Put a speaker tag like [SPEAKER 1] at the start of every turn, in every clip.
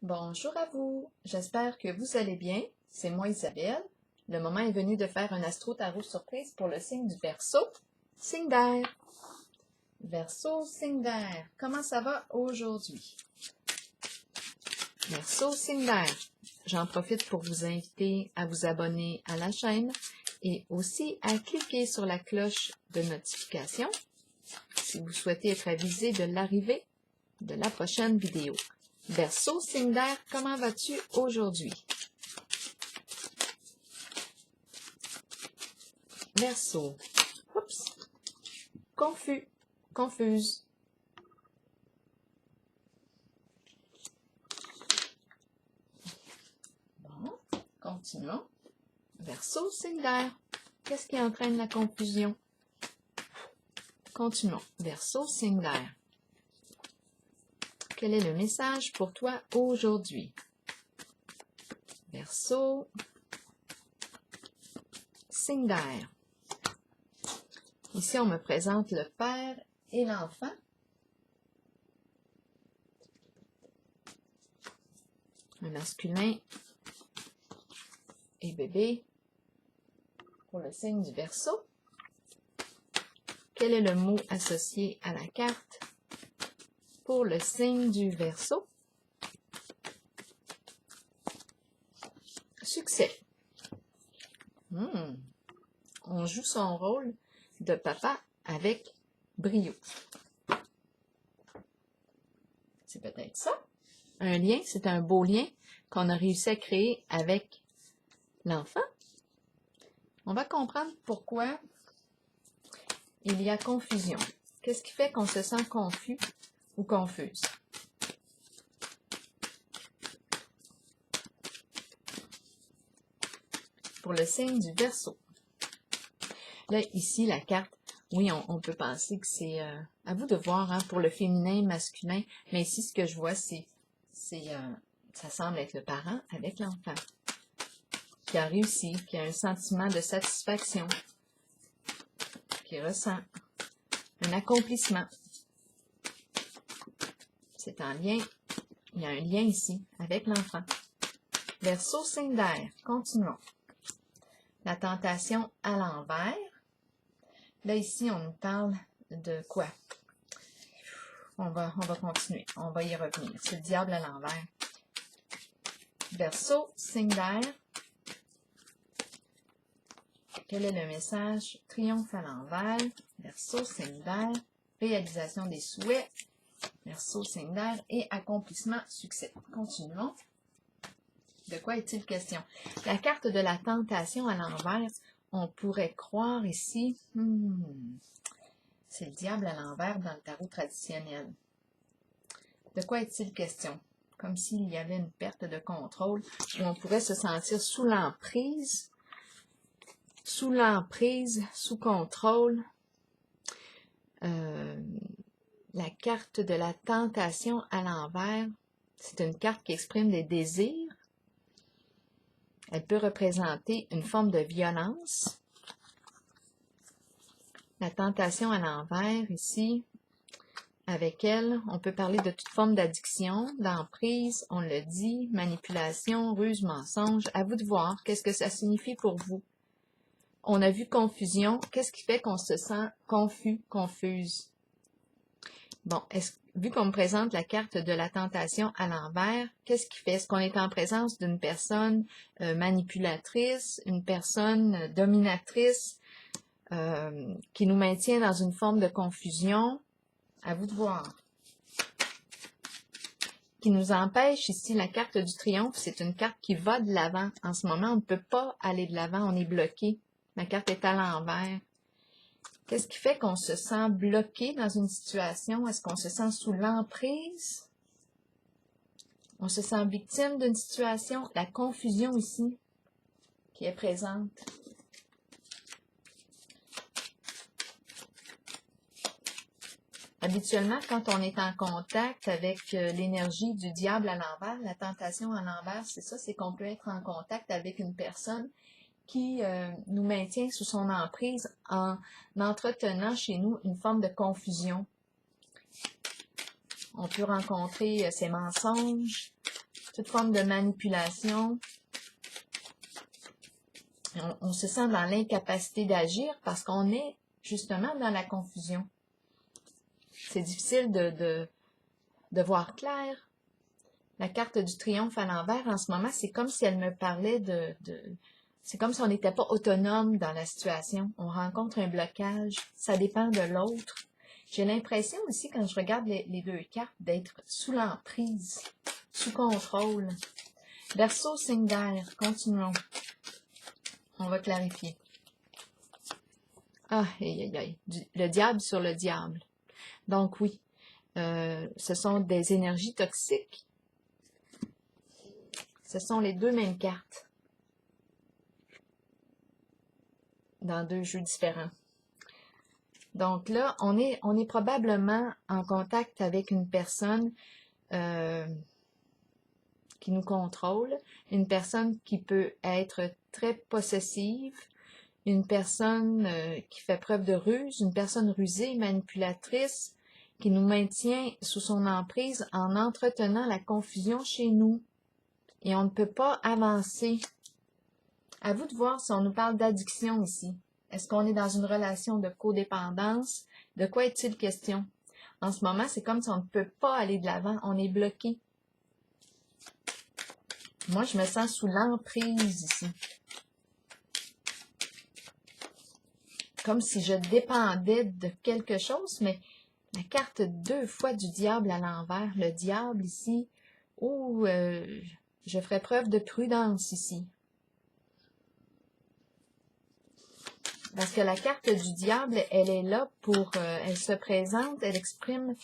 [SPEAKER 1] Bonjour à vous, j'espère que vous allez bien. C'est moi Isabelle. Le moment est venu de faire un astro-tarot surprise pour le signe du Verseau, signe d'air. Verseau, signe d'air, comment ça va aujourd'hui? Verseau, signe d'air. J'en profite pour vous inviter à vous abonner à la chaîne et aussi à cliquer sur la cloche de notification si vous souhaitez être avisé de l'arrivée de la prochaine vidéo. Verseau, signe d'air, comment vas-tu aujourd'hui? Verseau, oups, confus, confuse. Bon, continuons. Verseau, signe d'air, qu'est-ce qui entraîne la confusion? Continuons. Verseau, signe d'air. Quel est le message pour toi aujourd'hui? Verseau, signe d'air. Ici, on me présente le père et l'enfant. Un masculin et bébé pour le signe du Verseau. Quel est le mot associé à la carte pour le signe du Verseau? Succès. On joue son rôle de papa avec brio. C'est peut-être ça. Un lien, c'est un beau lien qu'on a réussi à créer avec l'enfant. On va comprendre pourquoi il y a confusion. Qu'est-ce qui fait qu'on se sent confus ou confuse? Pour le signe du Verseau. Là, ici, la carte, oui, on peut penser que c'est à vous de voir pour le féminin, masculin, mais ici, ce que je vois, ça semble être le parent avec l'enfant qui a réussi, qui a un sentiment de satisfaction, qui ressent un accomplissement. C'est en lien, il y a un lien ici avec l'enfant. Verseau, signe d'air, continuons. La tentation à l'envers. Là, ici, on nous parle de quoi? On va continuer, on va y revenir. C'est le diable à l'envers. Verseau, signe d'air. Quel est le message? Triomphe à l'envers. Verseau, signe d'air. Réalisation des souhaits. Verseau, signe d'air. Et accomplissement, succès. Continuons. De quoi est-il question? La carte de la tentation à l'envers, on pourrait croire ici, c'est le diable à l'envers dans le tarot traditionnel. De quoi est-il question? Comme s'il y avait une perte de contrôle, où on pourrait se sentir sous l'emprise, sous contrôle. La carte de la tentation à l'envers, c'est une carte qui exprime des désirs. Elle peut représenter une forme de violence. La tentation à l'envers, ici, avec elle, on peut parler de toute forme d'addiction, d'emprise, on le dit, manipulation, ruse, mensonge. À vous de voir, qu'est-ce que ça signifie pour vous? On a vu confusion. Qu'est-ce qui fait qu'on se sent confus, confuse? Bon, vu qu'on me présente la carte de la tentation à l'envers, qu'est-ce qui fait? Est-ce qu'on est en présence d'une personne manipulatrice, une personne dominatrice, qui nous maintient dans une forme de confusion? À vous de voir. Qui nous empêche ici, la carte du triomphe, c'est une carte qui va de l'avant. En ce moment, on ne peut pas aller de l'avant, on est bloqué. La carte est à l'envers. Qu'est-ce qui fait qu'on se sent bloqué dans une situation? Est-ce qu'on se sent sous l'emprise? On se sent victime d'une situation? La confusion ici, qui est présente. Habituellement, quand on est en contact avec l'énergie du diable à l'envers, la tentation à l'envers, c'est ça, c'est qu'on peut être en contact avec une personne qui nous maintient sous son emprise en entretenant chez nous une forme de confusion. On peut rencontrer ses mensonges, toute forme de manipulation. On se sent dans l'incapacité d'agir parce qu'on est justement dans la confusion. C'est difficile de voir clair. La carte du triomphe à l'envers, en ce moment, c'est comme si elle me parlait c'est comme si on n'était pas autonome dans la situation. On rencontre un blocage. Ça dépend de l'autre. J'ai l'impression aussi, quand je regarde les deux cartes, d'être sous l'emprise, sous contrôle. Verseau, signe d'air. Continuons. On va clarifier. Ah, aïe, aïe, aïe. Le diable sur le diable. Donc oui, ce sont des énergies toxiques. Ce sont les deux mêmes cartes dans deux jeux différents. Donc là, on est probablement en contact avec une personne qui nous contrôle, une personne qui peut être très possessive, une personne qui fait preuve de ruse, une personne rusée, manipulatrice, qui nous maintient sous son emprise en entretenant la confusion chez nous. Et on ne peut pas avancer. À vous de voir si on nous parle d'addiction ici. Est-ce qu'on est dans une relation de codépendance? De quoi est-il question? En ce moment, c'est comme si on ne peut pas aller de l'avant. On est bloqué. Moi, je me sens sous l'emprise ici. Comme si je dépendais de quelque chose, mais la carte deux fois du diable à l'envers. Le diable ici, où je ferai preuve de prudence ici. Parce que la carte du diable, elle est là pour, elle se présente, elle exprime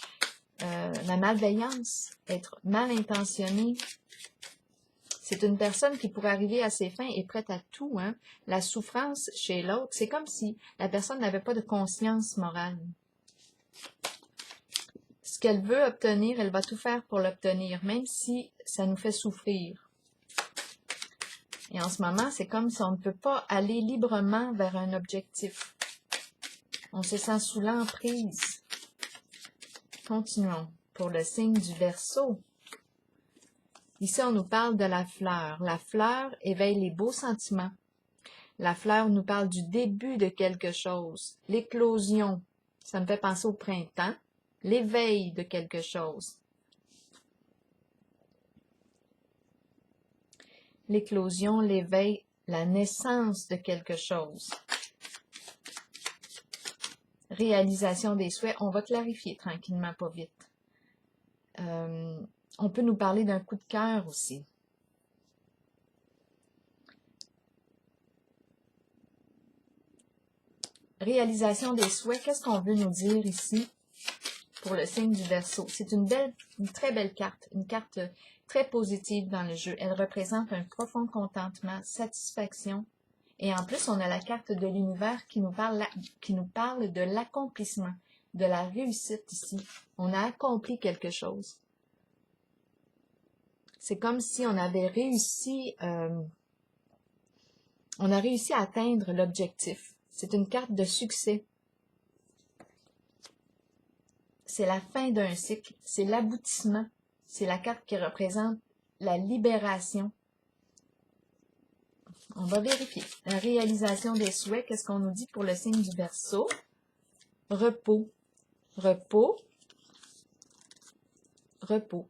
[SPEAKER 1] la malveillance, être mal intentionnée. C'est une personne qui, pour arriver à ses fins, est prête à tout. Hein? La souffrance chez l'autre, c'est comme si la personne n'avait pas de conscience morale. Ce qu'elle veut obtenir, elle va tout faire pour l'obtenir, même si ça nous fait souffrir. Et en ce moment, c'est comme si on ne peut pas aller librement vers un objectif. On se sent sous l'emprise. Continuons. Pour le signe du Verseau. Ici, on nous parle de la fleur. La fleur éveille les beaux sentiments. La fleur nous parle du début de quelque chose. L'éclosion, ça me fait penser au printemps. L'éveil de quelque chose. L'éclosion, l'éveil, la naissance de quelque chose. Réalisation des souhaits. On va clarifier tranquillement, pas vite. On peut nous parler d'un coup de cœur aussi. Réalisation des souhaits. Qu'est-ce qu'on veut nous dire ici pour le signe du Verseau? C'est une très belle carte. Une carte très positive dans le jeu. Elle représente un profond contentement, satisfaction. Et en plus, on a la carte de l'univers qui nous parle de l'accomplissement, de la réussite ici. On a accompli quelque chose. C'est comme si on avait réussi, on a réussi à atteindre l'objectif. C'est une carte de succès. C'est la fin d'un cycle, c'est l'aboutissement. C'est la carte qui représente la libération. On va vérifier. La réalisation des souhaits, qu'est-ce qu'on nous dit pour le signe du Verseau? Repos. Repos. Repos.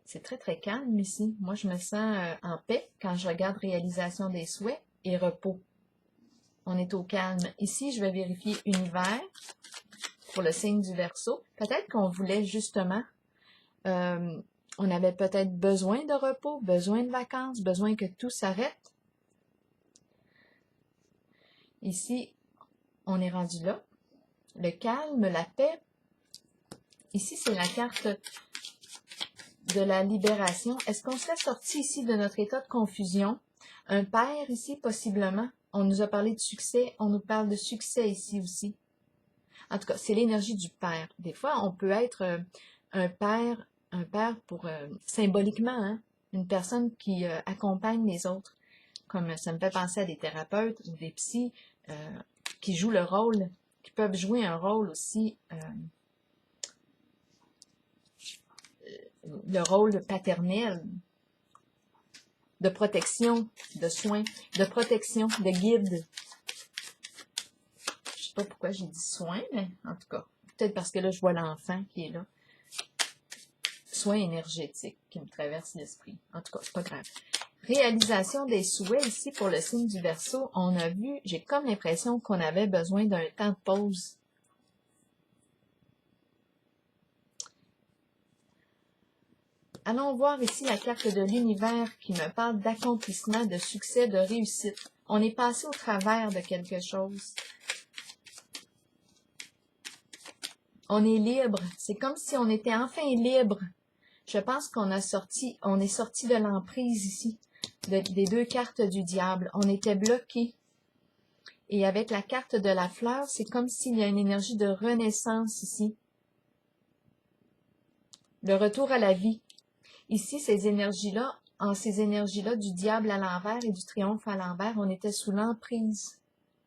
[SPEAKER 1] C'est très, très calme ici. Moi, je me sens en paix quand je regarde réalisation des souhaits et repos. On est au calme. Ici, je vais vérifier univers pour le signe du Verseau. Peut-être qu'on voulait justement, on avait peut-être besoin de repos, besoin de vacances, besoin que tout s'arrête. Ici, on est rendu là. Le calme, la paix. Ici, c'est la carte de la libération. Est-ce qu'on serait sorti ici de notre état de confusion? Un père ici, possiblement. On nous a parlé de succès. On nous parle de succès ici aussi. En tout cas, c'est l'énergie du père. Des fois, on peut être un père pour symboliquement, hein, une personne qui accompagne les autres. Comme ça me fait penser à des thérapeutes ou des psys qui jouent le rôle, qui peuvent jouer un rôle aussi le rôle paternel, de protection, de soins, de protection, de guide. Je sais pas pourquoi j'ai dit soins, mais en tout cas, peut-être parce que là, je vois l'enfant qui est là. Soins énergétiques qui me traversent l'esprit. En tout cas, c'est pas grave. Réalisation des souhaits ici pour le signe du Verseau. On a vu, j'ai comme l'impression qu'on avait besoin d'un temps de pause. Allons voir ici la carte de l'univers qui me parle d'accomplissement, de succès, de réussite. On est passé au travers de quelque chose. On est libre. C'est comme si on était enfin libre. Je pense qu'on est sorti de l'emprise ici, des deux cartes du diable. On était bloqué. Et avec la carte de la fleur, c'est comme s'il y a une énergie de renaissance ici. Le retour à la vie. Ici, ces énergies-là, en ces énergies-là du diable à l'envers et du triomphe à l'envers, on était sous l'emprise,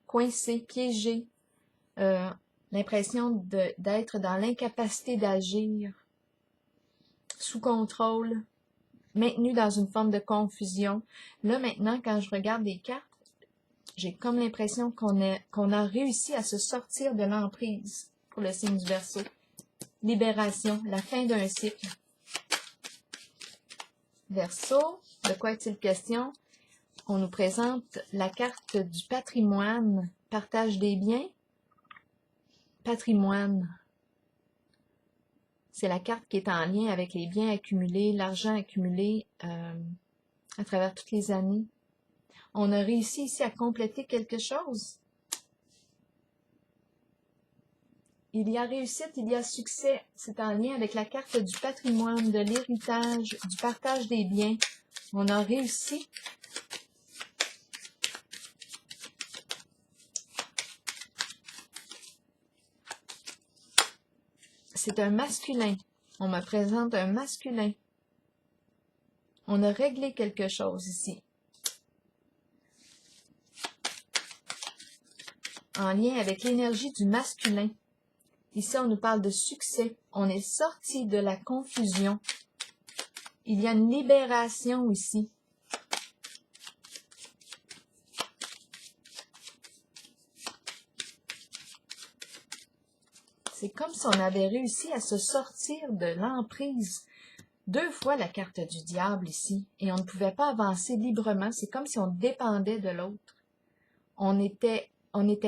[SPEAKER 1] coincé, piégé, l'impression d'être dans l'incapacité d'agir, sous contrôle, maintenu dans une forme de confusion. Là, maintenant, quand je regarde les cartes, j'ai comme l'impression qu'on a réussi à se sortir de l'emprise pour le signe du Verseau. Libération, la fin d'un cycle. Verseau, de quoi est-il question? On nous présente la carte du patrimoine, partage des biens. Patrimoine, c'est la carte qui est en lien avec les biens accumulés, l'argent accumulé à travers toutes les années. On a réussi ici à compléter quelque chose. Il y a réussite, il y a succès. C'est en lien avec la carte du patrimoine, de l'héritage, du partage des biens. On a réussi. C'est un masculin. On me présente un masculin. On a réglé quelque chose ici. En lien avec l'énergie du masculin. Ici, on nous parle de succès. On est sorti de la confusion. Il y a une libération ici. C'est comme si on avait réussi à se sortir de l'emprise. Deux fois la carte du diable ici. Et on ne pouvait pas avancer librement. C'est comme si on dépendait de l'autre. On n'était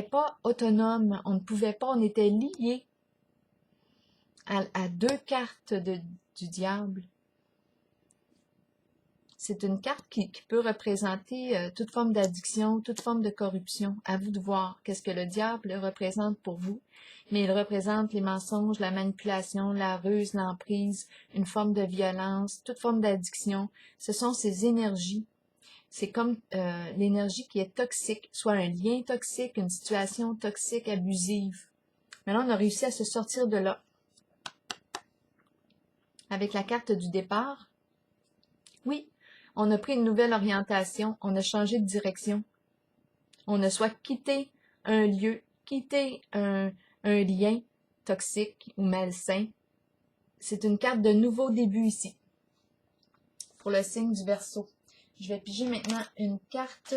[SPEAKER 1] pas autonome. On ne pouvait pas. On était liés à deux cartes du diable. C'est une carte qui peut représenter toute forme d'addiction, toute forme de corruption. À vous de voir qu'est-ce que le diable représente pour vous. Mais il représente les mensonges, la manipulation, la ruse, l'emprise, une forme de violence, toute forme d'addiction. Ce sont ces énergies. C'est comme l'énergie qui est toxique, soit un lien toxique, une situation toxique, abusive. Maintenant, on a réussi à se sortir de là. Avec la carte du départ, oui, on a pris une nouvelle orientation, on a changé de direction. On a soit quitté un lieu, quitté un lien toxique ou malsain. C'est une carte de nouveau début ici, pour le signe du Verseau. Je vais piger maintenant une carte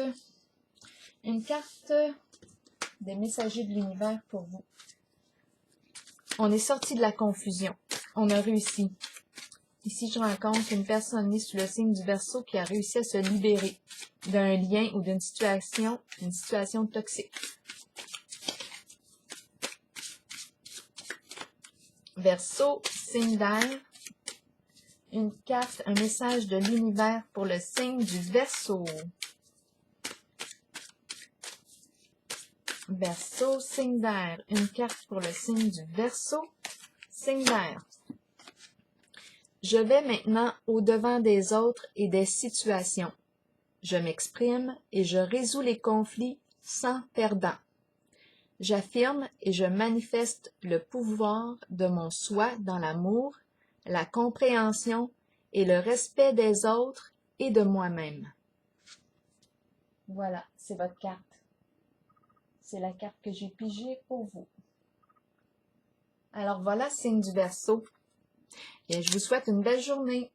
[SPEAKER 1] des messagers de l'univers pour vous. On est sorti de la confusion. On a réussi. Ici, je rencontre une personne née sous le signe du Verseau qui a réussi à se libérer d'un lien ou d'une situation toxique. Verseau, signe d'air. Une carte, un message de l'univers pour le signe du Verseau. Verseau, signe d'air. Une carte pour le signe du Verseau, signe d'air. Je vais maintenant au-devant des autres et des situations. Je m'exprime et je résous les conflits sans perdant. J'affirme et je manifeste le pouvoir de mon soi dans l'amour, la compréhension et le respect des autres et de moi-même. Voilà, c'est votre carte. C'est la carte que j'ai pigée pour vous. Alors voilà, signe du Verseau. Et je vous souhaite une belle journée.